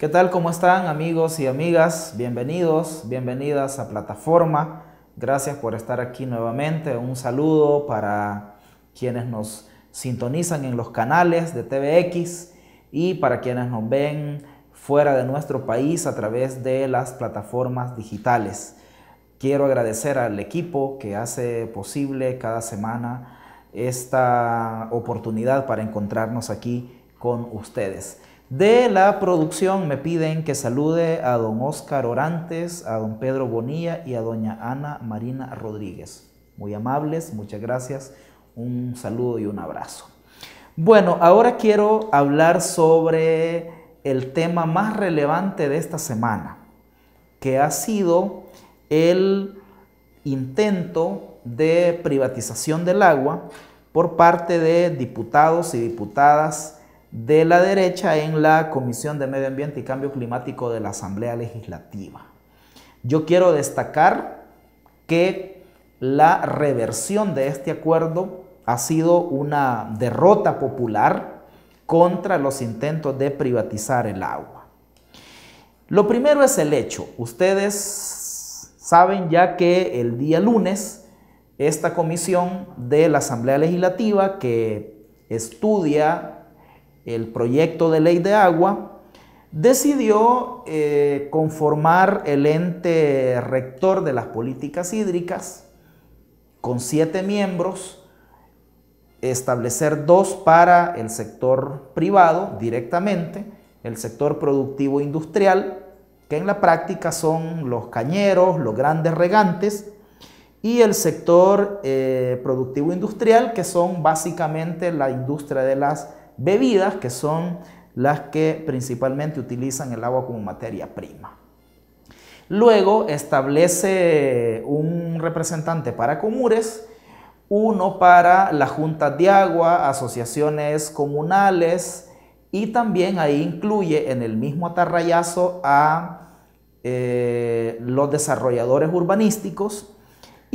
¿Qué tal? ¿Cómo están amigos y amigas? Bienvenidos, bienvenidas a Plataforma. Gracias por estar aquí nuevamente. Un saludo para quienes nos sintonizan en los canales de TVX y para quienes nos ven fuera de nuestro país a través de las plataformas digitales. Quiero agradecer al equipo que hace posible cada semana esta oportunidad para encontrarnos aquí con ustedes. De la producción me piden que salude a don Oscar Orantes, a don Pedro Bonilla y a doña Ana Marina Rodríguez. Muy amables, muchas gracias. Un saludo y un abrazo. Bueno, ahora quiero hablar sobre el tema más relevante de esta semana, que ha sido el intento de privatización del agua por parte de diputados y diputadas de la derecha en la Comisión de Medio Ambiente y Cambio Climático de la Asamblea Legislativa. Yo quiero destacar que la reversión de este acuerdo ha sido una derrota popular contra los intentos de privatizar el agua. Lo primero es el hecho. Ustedes saben ya que el día lunes esta comisión de la Asamblea Legislativa que estudia el proyecto de ley de agua decidió conformar el ente rector de las políticas hídricas con 7 miembros, establecer 2 para el sector privado directamente, el sector productivo industrial, que en la práctica son los cañeros, los grandes regantes, y el sector productivo industrial, que son básicamente la industria de las bebidas, que son las que principalmente utilizan el agua como materia prima. Luego establece un representante para Comures, uno para las juntas de agua, asociaciones comunales, y también ahí incluye en el mismo atarrayazo a los desarrolladores urbanísticos.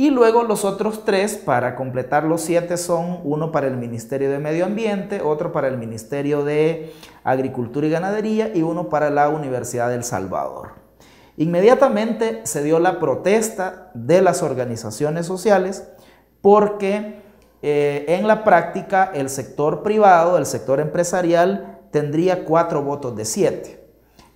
Y luego los otros 3, para completar los 7, son uno para el Ministerio de Medio Ambiente, otro para el Ministerio de Agricultura y Ganadería y uno para la Universidad de El Salvador. Inmediatamente se dio la protesta de las organizaciones sociales porque en la práctica el sector privado, el sector empresarial, tendría 4 votos de 7.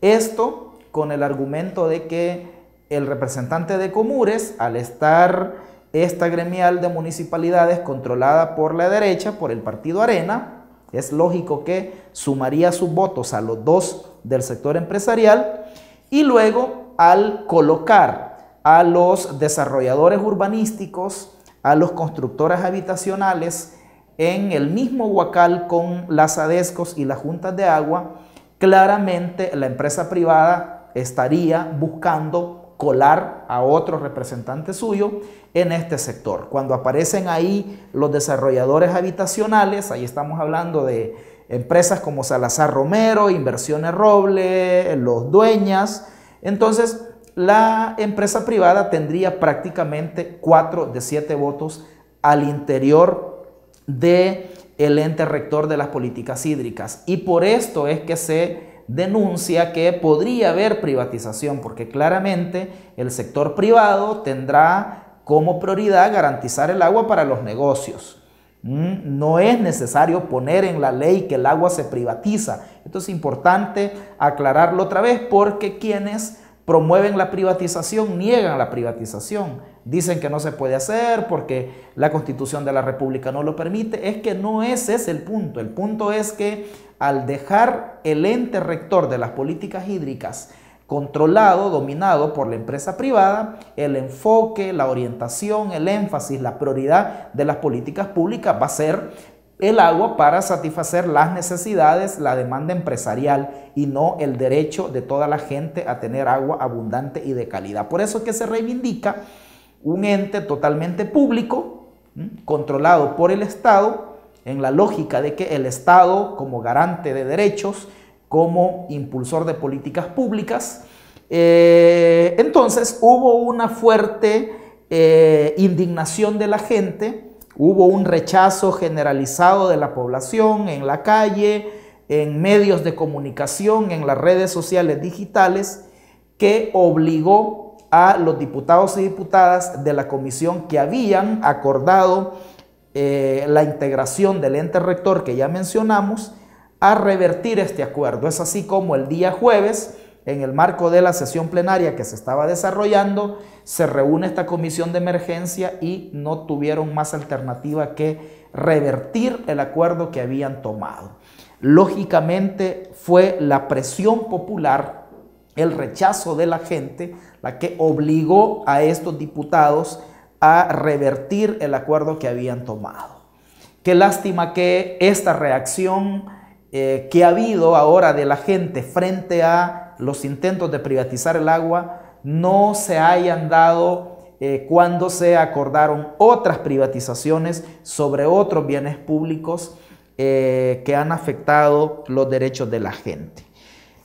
Esto con el argumento de que el representante de Comures, al estar esta gremial de municipalidades controlada por la derecha, por el partido Arena, es lógico que sumaría sus votos a los 2 del sector empresarial, y luego al colocar a los desarrolladores urbanísticos, a los constructores habitacionales en el mismo huacal con las ADESCOS y las juntas de agua, claramente la empresa privada estaría buscando colar a otro representante suyo en este sector. Cuando aparecen ahí los desarrolladores habitacionales, ahí estamos hablando de empresas como Salazar Romero, Inversiones Roble, Los Dueñas. Entonces, la empresa privada tendría prácticamente 4 de 7 votos al interior del ente rector de las políticas hídricas. Y por esto es que se denuncia que podría haber privatización, porque claramente el sector privado tendrá como prioridad garantizar el agua para los negocios. No es necesario poner en la ley que el agua se privatiza. Esto es importante aclararlo otra vez, porque quienes promueven la privatización niegan la privatización. Dicen que no se puede hacer porque la Constitución de la República no lo permite. Es que no ese es el punto. El punto es que al dejar el ente rector de las políticas hídricas controlado, dominado por la empresa privada, el enfoque, la orientación, el énfasis, la prioridad de las políticas públicas va a ser el agua para satisfacer las necesidades, la demanda empresarial y no el derecho de toda la gente a tener agua abundante y de calidad. Por eso es que se reivindica un ente totalmente público, controlado por el Estado, en la lógica de que el Estado, como garante de derechos, como impulsor de políticas públicas, entonces hubo una fuerte indignación de la gente, hubo un rechazo generalizado de la población en la calle, en medios de comunicación, en las redes sociales digitales, que obligó a los diputados y diputadas de la comisión que habían acordado la integración del ente rector que ya mencionamos, a revertir este acuerdo. Es así como el día jueves, en el marco de la sesión plenaria que se estaba desarrollando, se reúne esta comisión de emergencia y no tuvieron más alternativa que revertir el acuerdo que habían tomado. Lógicamente fue la presión popular, el rechazo de la gente, la que obligó a estos diputados a revertir el acuerdo que habían tomado. Qué lástima que esta reacción que ha habido ahora de la gente frente a los intentos de privatizar el agua no se hayan dado cuando se acordaron otras privatizaciones sobre otros bienes públicos que han afectado los derechos de la gente.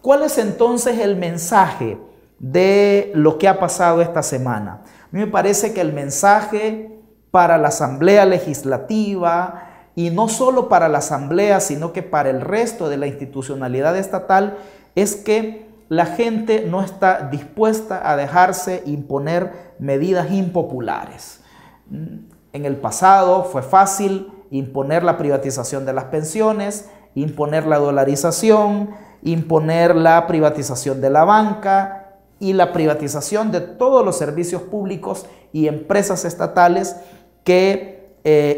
¿Cuál es entonces el mensaje de lo que ha pasado esta semana? A mí me parece que el mensaje para la Asamblea Legislativa, y no solo para la Asamblea, sino que para el resto de la institucionalidad estatal, es que la gente no está dispuesta a dejarse imponer medidas impopulares. En el pasado fue fácil imponer la privatización de las pensiones, imponer la dolarización, imponer la privatización de la banca y la privatización de todos los servicios públicos y empresas estatales que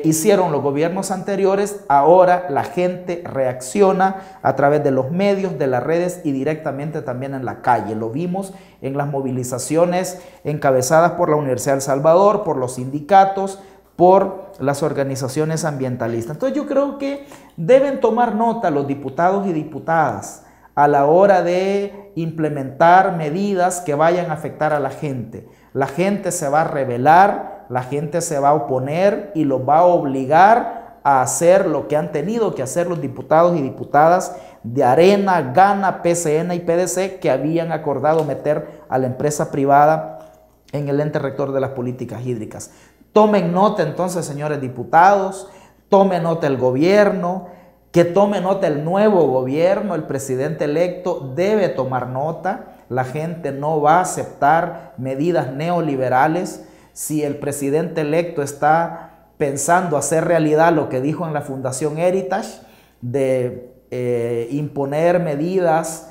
hicieron los gobiernos anteriores. Ahora la gente reacciona a través de los medios, de las redes y directamente también en la calle. Lo vimos en las movilizaciones encabezadas por la Universidad de El Salvador, por los sindicatos, por las organizaciones ambientalistas. Entonces yo creo que deben tomar nota los diputados y diputadas a la hora de implementar medidas que vayan a afectar a la gente. La gente se va a rebelar, la gente se va a oponer y los va a obligar a hacer lo que han tenido que hacer los diputados y diputadas de Arena, Gana, PCN y PDC, que habían acordado meter a la empresa privada en el ente rector de las políticas hídricas. Tomen nota entonces, señores diputados, tome nota el gobierno, que tome nota el nuevo gobierno, el presidente electo debe tomar nota. La gente no va a aceptar medidas neoliberales. Si el presidente electo está pensando hacer realidad lo que dijo en la Fundación Heritage, de imponer medidas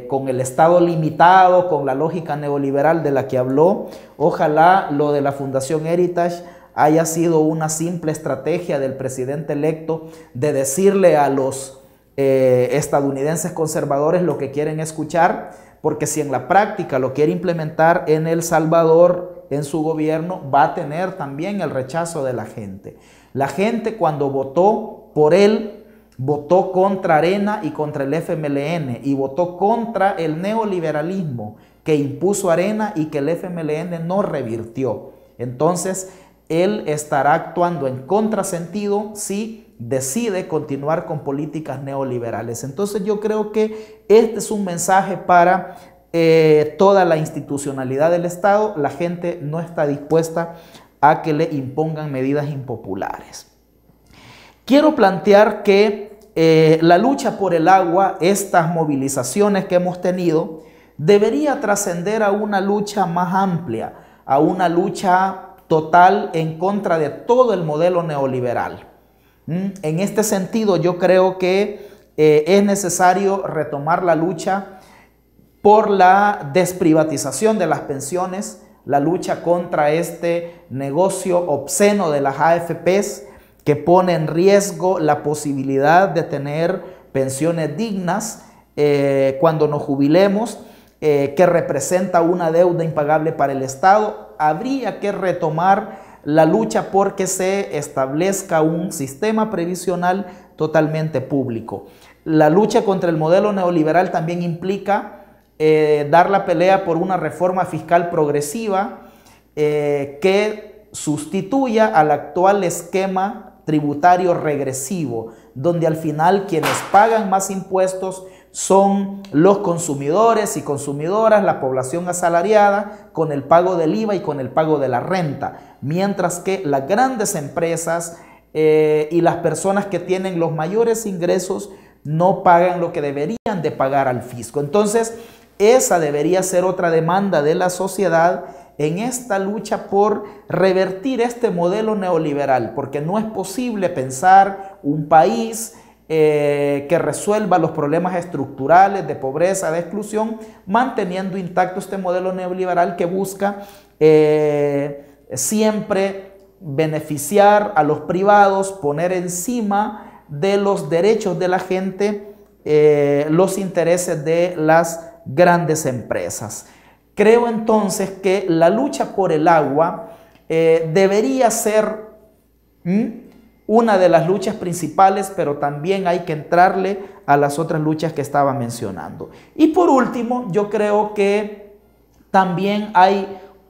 con el Estado limitado, con la lógica neoliberal de la que habló, ojalá lo de la Fundación Heritage haya sido una simple estrategia del presidente electo de decirle a los estadounidenses conservadores lo que quieren escuchar, porque si en la práctica lo quiere implementar en El Salvador, en su gobierno, va a tener también el rechazo de la gente. La gente, cuando votó por él, votó contra Arena y contra el FMLN, y votó contra el neoliberalismo que impuso Arena y que el FMLN no revirtió. Entonces él estará actuando en contrasentido si decide continuar con políticas neoliberales. Entonces yo creo que este es un mensaje para toda la institucionalidad del Estado. La gente no está dispuesta a que le impongan medidas impopulares. Quiero plantear que la lucha por el agua, estas movilizaciones que hemos tenido, debería trascender a una lucha más amplia, a una lucha total en contra de todo el modelo neoliberal. En este sentido, yo creo que es necesario retomar la lucha por la desprivatización de las pensiones, la lucha contra este negocio obsceno de las AFPs que pone en riesgo la posibilidad de tener pensiones dignas cuando nos jubilemos, que representa una deuda impagable para el Estado. Habría que retomar la lucha porque se establezca un sistema previsional totalmente público. La lucha contra el modelo neoliberal también implica dar la pelea por una reforma fiscal progresiva que sustituya al actual esquema tributario regresivo, donde al final quienes pagan más impuestos son los consumidores y consumidoras, la población asalariada, con el pago del IVA y con el pago de la renta, mientras que las grandes empresas y las personas que tienen los mayores ingresos no pagan lo que deberían de pagar al fisco. Entonces, esa debería ser otra demanda de la sociedad en esta lucha por revertir este modelo neoliberal, porque no es posible pensar un país que resuelva los problemas estructurales de pobreza, de exclusión, manteniendo intacto este modelo neoliberal que busca siempre beneficiar a los privados, poner encima de los derechos de la gente los intereses de las grandes empresas. Creo entonces que la lucha por el agua debería ser una de las luchas principales, pero también hay que entrarle a las otras luchas que estaba mencionando. Y por último, yo creo que también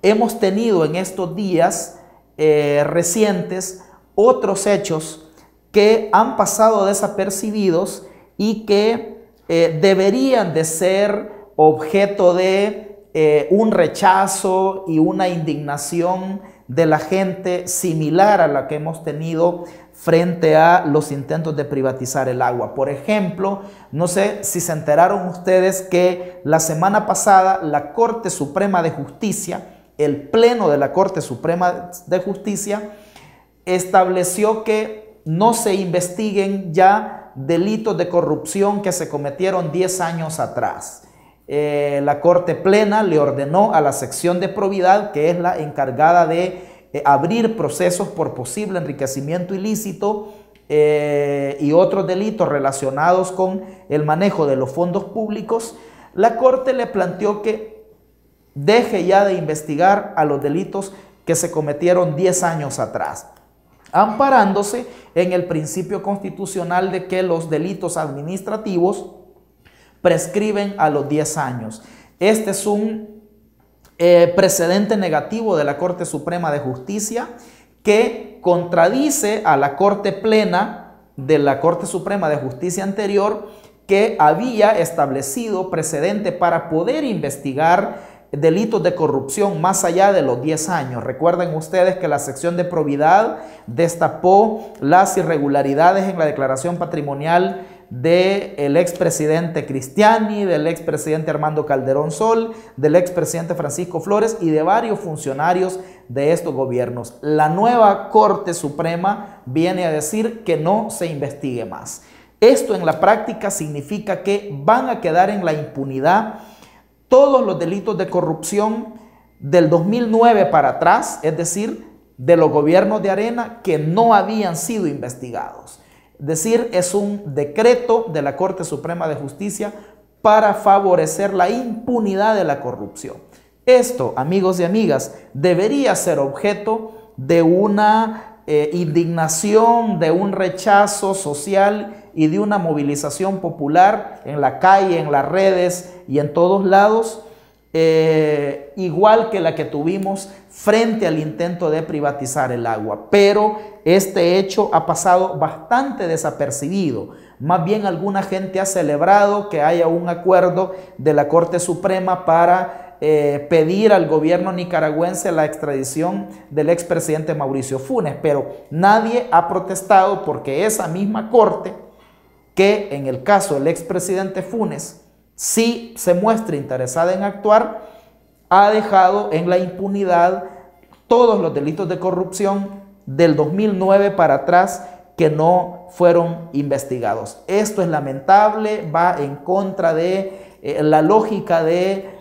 hemos tenido en estos días recientes otros hechos que han pasado desapercibidos y que deberían de ser objeto de un rechazo y una indignación de la gente similar a la que hemos tenido frente a los intentos de privatizar el agua. Por ejemplo, no sé si se enteraron ustedes que la semana pasada la Corte Suprema de Justicia, el Pleno de la Corte Suprema de Justicia, estableció que no se investiguen ya delitos de corrupción que se cometieron 10 años atrás. La Corte Plena le ordenó a la sección de probidad, que es la encargada de abrir procesos por posible enriquecimiento ilícito y otros delitos relacionados con el manejo de los fondos públicos. La Corte le planteó que deje ya de investigar a los delitos que se cometieron 10 años atrás, amparándose en el principio constitucional de que los delitos administrativos prescriben a los 10 años. Este es un precedente negativo de la Corte Suprema de Justicia que contradice a la Corte Plena de la Corte Suprema de Justicia anterior, que había establecido precedente para poder investigar delitos de corrupción más allá de los 10 años. Recuerden ustedes que la sección de probidad destapó las irregularidades en la declaración patrimonial del expresidente Cristiani, del expresidente Armando Calderón Sol, del expresidente Francisco Flores y de varios funcionarios de estos gobiernos. La nueva Corte Suprema viene a decir que no se investigue más. Esto en la práctica significa que van a quedar en la impunidad todos los delitos de corrupción del 2009 para atrás, es decir, de los gobiernos de Arena que no habían sido investigados. Es decir, es un decreto de la Corte Suprema de Justicia para favorecer la impunidad de la corrupción. Esto, amigos y amigas, debería ser objeto de una indignación, de un rechazo social y de una movilización popular en la calle, en las redes y en todos lados, igual que la que tuvimos frente al intento de privatizar el agua. Pero este hecho ha pasado bastante desapercibido. Más bien alguna gente ha celebrado que haya un acuerdo de la Corte Suprema para pedir al gobierno nicaragüense la extradición del expresidente Mauricio Funes, pero nadie ha protestado porque esa misma Corte, que en el caso del expresidente Funes sí se muestra interesada en actuar, ha dejado en la impunidad todos los delitos de corrupción del 2009 para atrás que no fueron investigados. Esto es lamentable, va en contra de la lógica de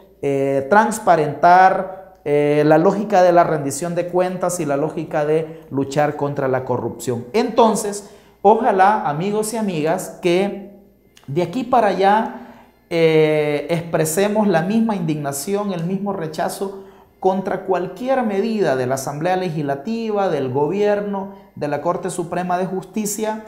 transparentar, la lógica de la rendición de cuentas y la lógica de luchar contra la corrupción. Entonces, ojalá, amigos y amigas, que de aquí para allá expresemos la misma indignación, el mismo rechazo contra cualquier medida de la Asamblea Legislativa, del gobierno, de la Corte Suprema de Justicia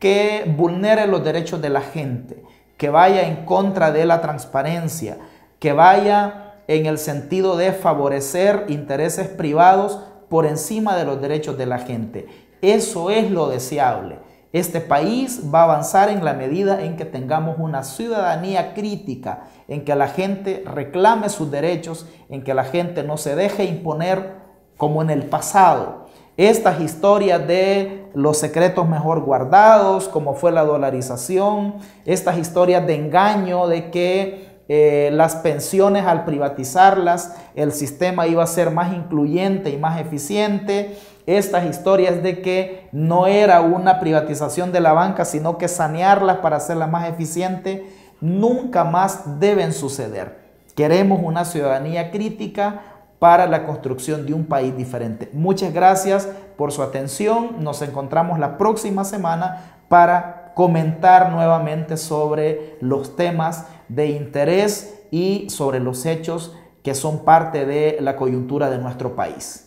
que vulnere los derechos de la gente, que vaya en contra de la transparencia, que vaya en el sentido de favorecer intereses privados por encima de los derechos de la gente. Eso es lo deseable. Este país va a avanzar en la medida en que tengamos una ciudadanía crítica, en que la gente reclame sus derechos, en que la gente no se deje imponer como en el pasado, Estas historias de los secretos mejor guardados, como fue la dolarización, estas historias de engaño de que las pensiones al privatizarlas, el sistema iba a ser más incluyente y más eficiente. Estas historias de que no era una privatización de la banca, sino que sanearlas para hacerla más eficiente, nunca más deben suceder. Queremos una ciudadanía crítica para la construcción de un país diferente. Muchas gracias por su atención. Nos encontramos la próxima semana para comentar nuevamente sobre los temas de interés y sobre los hechos que son parte de la coyuntura de nuestro país.